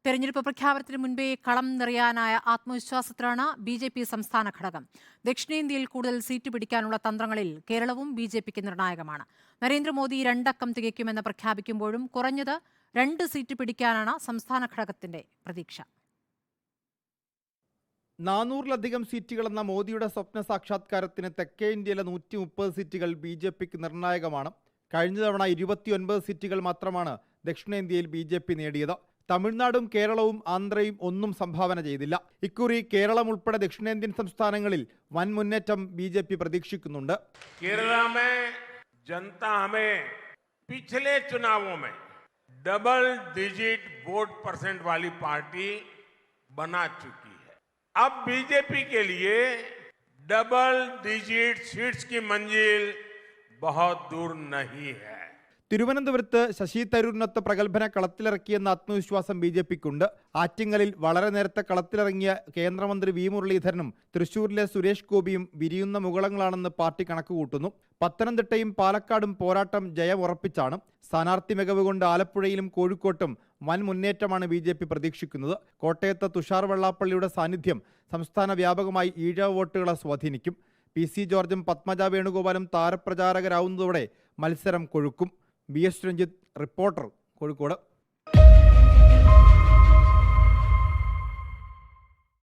തെരഞ്ഞെടുപ്പ് പ്രഖ്യാപനത്തിന് മുൻപേ കളം നിറയാനായ ആത്മവിശ്വാസത്തിലാണ് ബി.ജെ.പി സംസ്ഥാന ഘടകം. ദക്ഷിണേന്ത്യയിൽ കൂടുതൽ സീറ്റ് പിടിക്കാനുള്ള തന്ത്രങ്ങളിൽ കേരളവും ബി.ജെ.പിക്ക് നിർണായകമാണ്. നരേന്ദ്രമോദി 2 അക്കം തികയ്ക്കുമെന്ന് പ്രഖ്യാപിക്കുമ്പോഴും കുറഞ്ഞത് 2 സീറ്റ് പിടിക്കാനാണ് സംസ്ഥാന ഘടകത്തിന്റെ പ്രതീക്ഷ. 400-ലധികം സീറ്റുകളെന്ന മോദിയുടെ സ്വപ്ന സാക്ഷാത്കാരത്തിന് തെക്കേ ഇന്ത്യയിലെ 130 സീറ്റുകൾ ബി.ജെ.പിക്ക് നിർണായകമാണ്. കഴിഞ്ഞ തവണ 29 സീറ്റുകൾ മാത്രമാണ് ദക്ഷിണേന്ത്യയിൽ ബി.ജെ.പി നേടിയത്. തമിഴ്നാടും കേരളവും ആന്ധ്രയും ഒന്നും സംഭാവന ചെയ്തില്ല. ഇക്കുറി കേരളം ഉൾപ്പെടെ ദക്ഷിണേന്ത്യൻ സംസ്ഥാനങ്ങളിൽ വൻ മുന്നേറ്റം ബി.ജെ.പി പ്രതീക്ഷിക്കുന്നുണ്ട്. കേരളമേ जनता हमें पिछले चुनावों में डबल डिजिट वोट परसेंट वाली पार्टी बना चुकी है. अब बीजेपी के लिए डबल डिजिट सीट्स की मंजिल बहुत दूर नहीं है. തിരുവനന്തപുരത്ത് ശശി തരൂരിനൊത്ത പ്രഗത്ഭനെ കളത്തിലിറക്കിയെന്ന ആത്മവിശ്വാസം ബി.ജെ.പിക്കുണ്ട്. ആറ്റിങ്ങലിൽ വളരെ നേരത്തെ കളത്തിലിറങ്ങിയ കേന്ദ്രമന്ത്രി വി മുരളീധരനും തൃശൂരിലെ സുരേഷ് ഗോപിയും വിരിയുന്ന മുകളങ്ങളാണെന്ന് പാർട്ടി കണക്കുകൂട്ടുന്നു. പത്തനംതിട്ടയും പാലക്കാടും പോരാട്ടം ജയമുറപ്പിച്ചാണ്. സ്ഥാനാർത്ഥി മികവ് കൊണ്ട് ആലപ്പുഴയിലും കോഴിക്കോട്ടും വൻ മുന്നേറ്റമാണ് ബി.ജെ.പി പ്രതീക്ഷിക്കുന്നത്. കോട്ടയത്ത് തുഷാർ വെള്ളാപ്പള്ളിയുടെ സാന്നിധ്യം സംസ്ഥാന വ്യാപകമായി ഈഴവ വോട്ടുകളെ സ്വാധീനിക്കും. പി.സി. ജോർജും പത്മജ വേണുഗോപാലും താരപ്രചാരകരാവുന്നതോടെ മത്സരം കൊഴുക്കും. ബി.എസ്. രഞ്ജിത്ത്, റിപ്പോർട്ടർ, കോഴിക്കോട്.